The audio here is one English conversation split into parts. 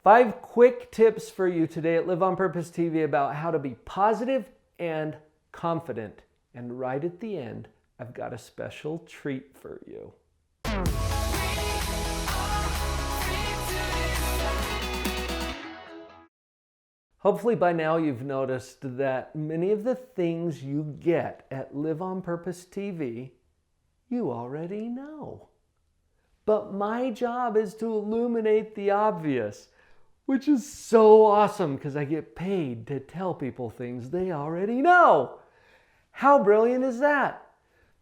5 quick tips for you today at Live on Purpose TV about how to be positive and confident. And right at the end, I've got a special treat for you. Hopefully by now you've noticed that many of the things you get at Live on Purpose TV, you already know. But my job is to illuminate the obvious, which is so awesome because I get paid to tell people things they already know. How brilliant is that?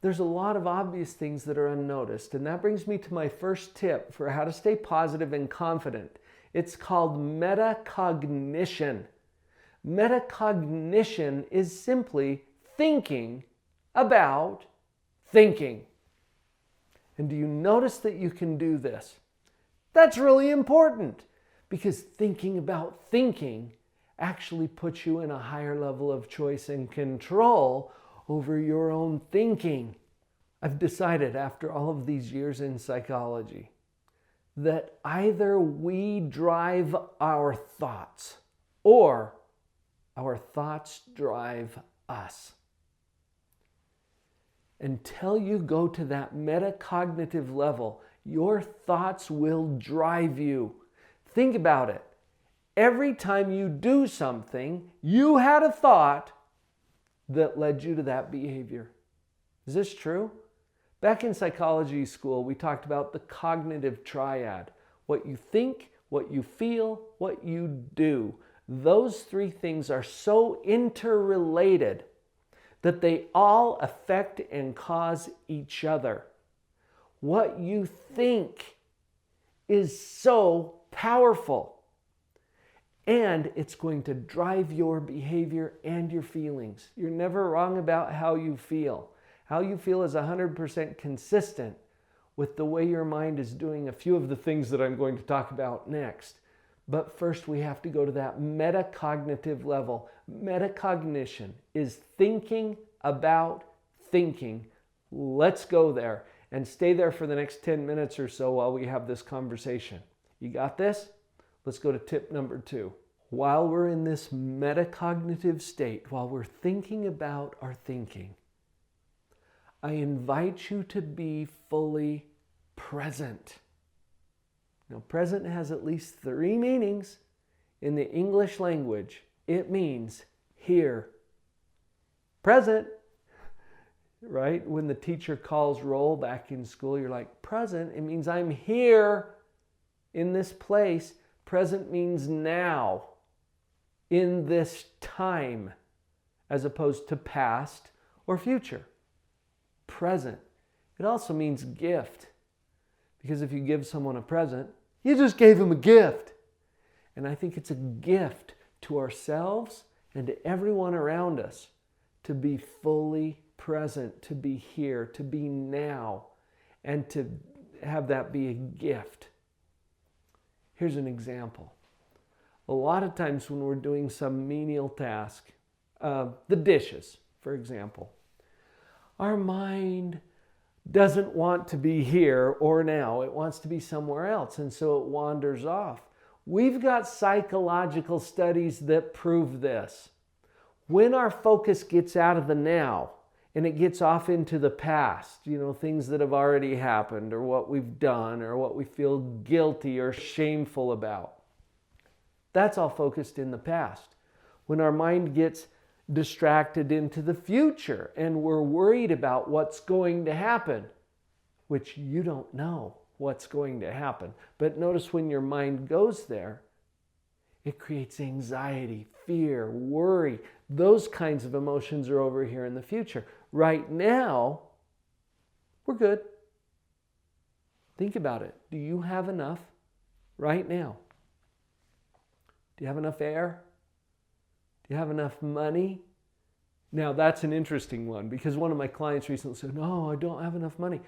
There's a lot of obvious things that are unnoticed, and that brings me to my first tip for how to stay positive and confident. It's called metacognition. Metacognition is simply thinking about thinking. And do you notice that you can do this? That's really important because thinking about thinking actually puts you in a higher level of choice and control over your own thinking. I've decided after all of these years in psychology that either we drive our thoughts or our thoughts drive us. Until you go to that metacognitive level, your thoughts will drive you. Think about it. Every time you do something, you had a thought that led you to that behavior. Is this true? Back in psychology school, we talked about the cognitive triad. What you think, what you feel, what you do. Those 3 things are so interrelated that they all affect and cause each other. What you think is so powerful, and it's going to drive your behavior and your feelings. You're never wrong about how you feel. How you feel is 100% consistent with the way your mind is doing a few of the things that I'm going to talk about next. But first we have to go to that metacognitive level. Metacognition is thinking about thinking. Let's go there and stay there for the next 10 minutes or so while we have this conversation. You got this? Let's go to tip number 2. While we're in this metacognitive state, while we're thinking about our thinking, I invite you to be fully present. Now, present has at least 3 meanings. In the English language, it means here. Present, right? When the teacher calls roll back in school, you're like, present, it means I'm here in this place. Present means now, in this time, as opposed to past or future. Present. It also means gift. Because if you give someone a present, you just gave them a gift. And I think it's a gift to ourselves and to everyone around us to be fully present, to be here, to be now, and to have that be a gift. Here's an example. A lot of times when we're doing some menial task, the dishes, for example, our mind doesn't want to be here or now. It wants to be somewhere else, and so it wanders off. We've got psychological studies that prove this. When our focus gets out of the now and it gets off into the past, things that have already happened or what we've done or what we feel guilty or shameful about, that's all focused in the past. When our mind gets distracted into the future and we're worried about what's going to happen, which you don't know what's going to happen. But notice when your mind goes there, it creates anxiety, fear, worry. Those kinds of emotions are over here in the future. Right now, we're good. Think about it. Do you have enough right now? Do you have enough air? Do you have enough money? Now, that's an interesting one because one of my clients recently said, no, I don't have enough money.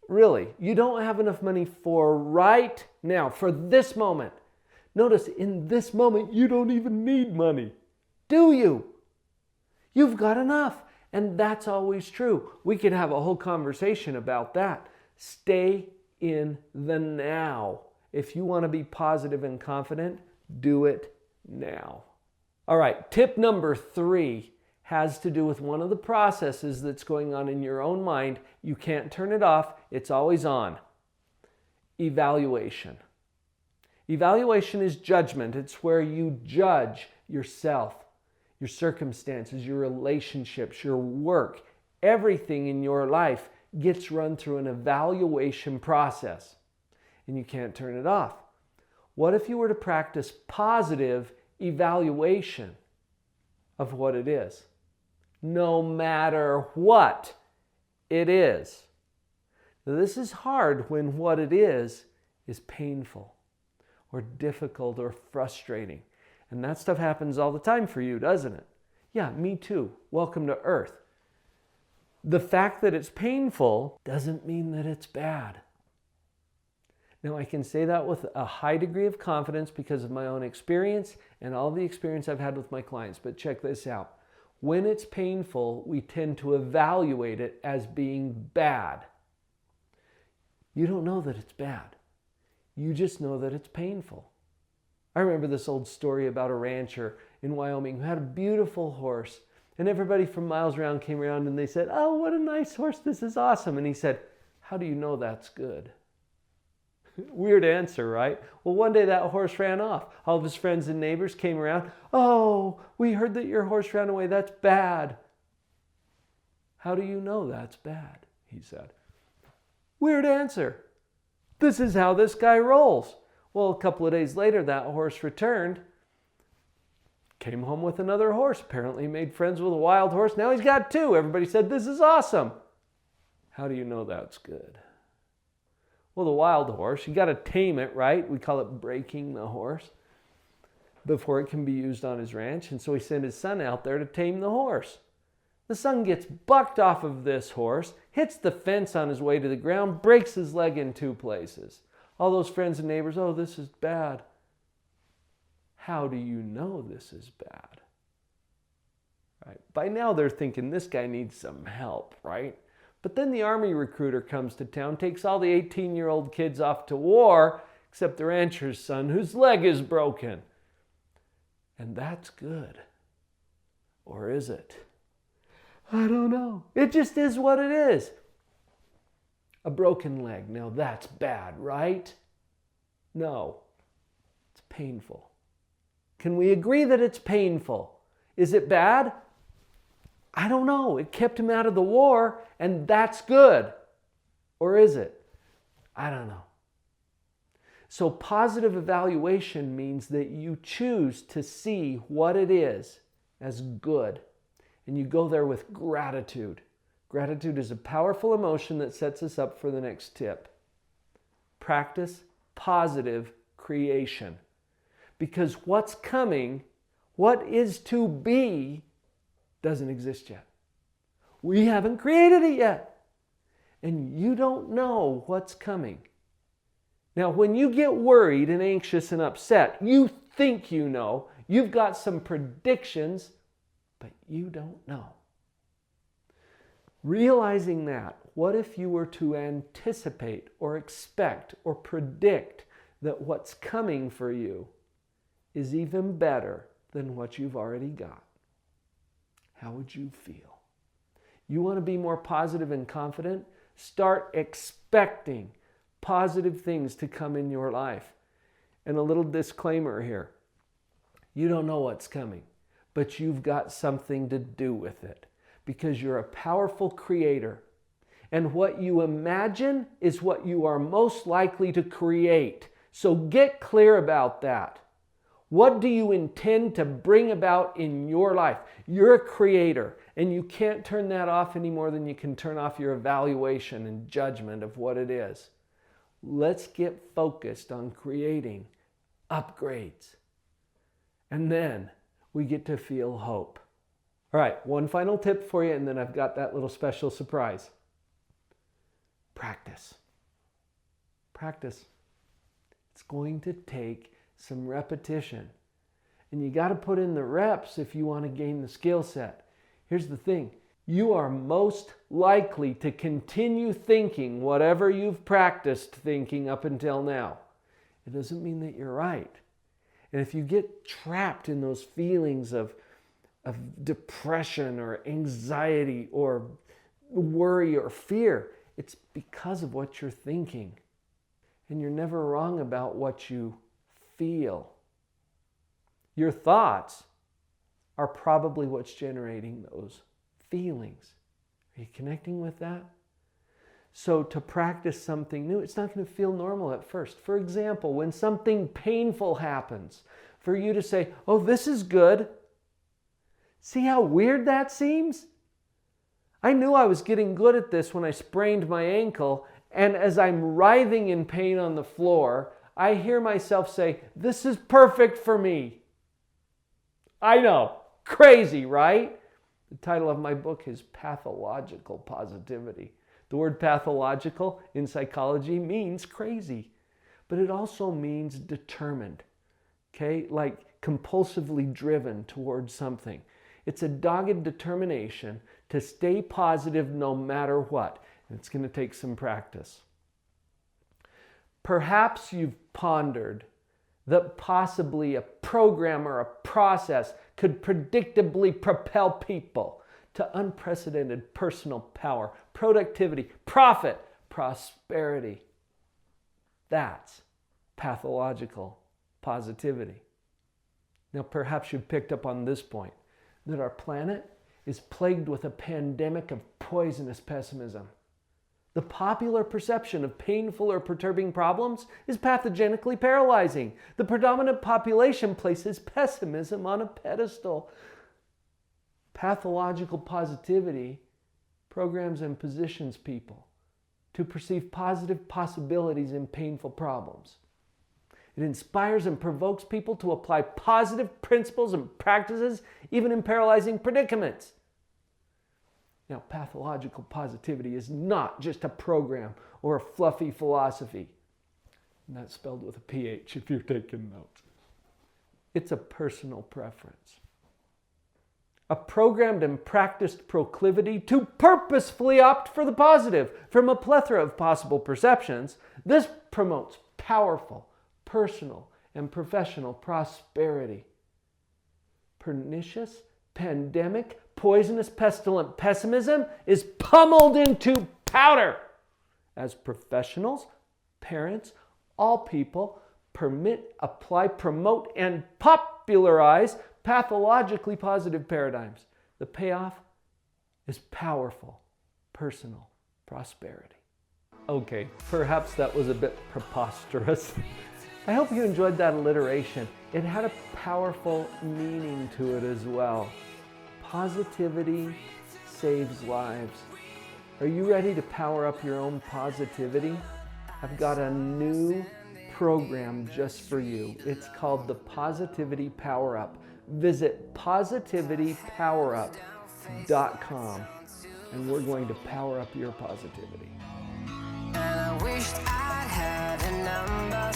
Really? You don't have enough money for right now, for this moment. Notice, in this moment, you don't even need money. Do you? You've got enough. And that's always true. We could have a whole conversation about that. Stay in the now. If you want to be positive and confident, do it now. All right, tip number 3 has to do with one of the processes that's going on in your own mind. You can't turn it off. It's always on. Evaluation. Evaluation is judgment. It's where you judge yourself, your circumstances, your relationships, your work. Everything in your life gets run through an evaluation process, and you can't turn it off. What if you were to practice positive evaluation of what it is, no matter what it is? Now, this is hard when what it is painful or difficult or frustrating. And that stuff happens all the time for you, doesn't it? Yeah, me too. Welcome to Earth. The fact that it's painful doesn't mean that it's bad. Now, I can say that with a high degree of confidence because of my own experience and all the experience I've had with my clients. But check this out. When it's painful, we tend to evaluate it as being bad. You don't know that it's bad. You just know that it's painful. I remember this old story about a rancher in Wyoming who had a beautiful horse. And everybody from miles around came around and they said, "Oh, what a nice horse. This is awesome." And he said, "How do you know that's good?" Weird answer, right? Well, one day that horse ran off. All of his friends and neighbors came around. "Oh, we heard that your horse ran away. That's bad." "How do you know that's bad?" he said. Weird answer. This is how this guy rolls. Well, a couple of days later, that horse returned, came home with another horse. Apparently made friends with a wild horse. Now he's got 2. Everybody said, "This is awesome." How do you know that's good? Well, the wild horse, you got to tame it, right? We call it breaking the horse before it can be used on his ranch. And so he sent his son out there to tame the horse. The son gets bucked off of this horse, hits the fence on his way to the ground, breaks his leg in 2 places. All those friends and neighbors, "Oh, this is bad." How do you know this is bad? Right? By now they're thinking this guy needs some help, right? But then the army recruiter comes to town, takes all the 18-year-old kids off to war, except the rancher's son, whose leg is broken. And that's good. Or is it? I don't know. It just is what it is. A broken leg. Now that's bad, right? No. It's painful. Can we agree that it's painful? Is it bad? I don't know. It kept him out of the war, and that's good. Or is it? I don't know. So positive evaluation means that you choose to see what it is as good. And you go there with gratitude. Gratitude is a powerful emotion that sets us up for the next tip. Practice positive creation. Because what's coming, what is to be, doesn't exist yet. We haven't created it yet. And you don't know what's coming. Now, when you get worried and anxious and upset, you think you know. You've got some predictions, but you don't know. Realizing that, what if you were to anticipate or expect or predict that what's coming for you is even better than what you've already got? How would you feel? You want to be more positive and confident? Start expecting positive things to come in your life. And a little disclaimer here. You don't know what's coming, but you've got something to do with it because you're a powerful creator. And what you imagine is what you are most likely to create. So get clear about that. What do you intend to bring about in your life? You're a creator, and you can't turn that off any more than you can turn off your evaluation and judgment of what it is. Let's get focused on creating upgrades. And then we get to feel hope. All right, one final tip for you, and then I've got that little special surprise. Practice. Practice. It's going to take some repetition. And you got to put in the reps if you want to gain the skill set. Here's the thing. You are most likely to continue thinking whatever you've practiced thinking up until now. It doesn't mean that you're right. And if you get trapped in those feelings of depression or anxiety or worry or fear, it's because of what you're thinking. And you're never wrong about what you feel. Your thoughts are probably what's generating those feelings. Are you connecting with that? So to practice something new, it's not going to feel normal at first. For example, when something painful happens, for you to say, oh, this is good. See how weird that seems? I knew I was getting good at this when I sprained my ankle, and as I'm writhing in pain on the floor, I hear myself say, this is perfect for me. I know, crazy, right? The title of my book is Pathological Positivity. The word pathological in psychology means crazy, but it also means determined, okay? Like compulsively driven towards something. It's a dogged determination to stay positive no matter what. And it's going to take some practice. Perhaps you've pondered that possibly a program or a process could predictably propel people to unprecedented personal power, productivity, profit, prosperity. That's pathological positivity. Now, perhaps you've picked up on this point, that our planet is plagued with a pandemic of poisonous pessimism. The popular perception of painful or perturbing problems is pathogenically paralyzing. The predominant population places pessimism on a pedestal. Pathological positivity programs and positions people to perceive positive possibilities in painful problems. It inspires and provokes people to apply positive principles and practices even in paralyzing predicaments. Now, pathological positivity is not just a program or a fluffy philosophy. And that's spelled with a PH if you're taking notes. It's a personal preference. A programmed and practiced proclivity to purposefully opt for the positive from a plethora of possible perceptions. This promotes powerful, personal, and professional prosperity. Pernicious, pandemic, poisonous, pestilent pessimism is pummeled into powder as professionals, parents, all people permit, apply, promote, and popularize pathologically positive paradigms. The payoff is powerful, personal prosperity. Okay, perhaps that was a bit preposterous. I hope you enjoyed that alliteration. It had a powerful meaning to it as well. Positivity saves lives. Are you ready to power up your own positivity? I've got a new program just for you. It's called the Positivity Powerup. Visit positivitypowerup.com and we're going to power up your positivity. And I wished I'd had a number.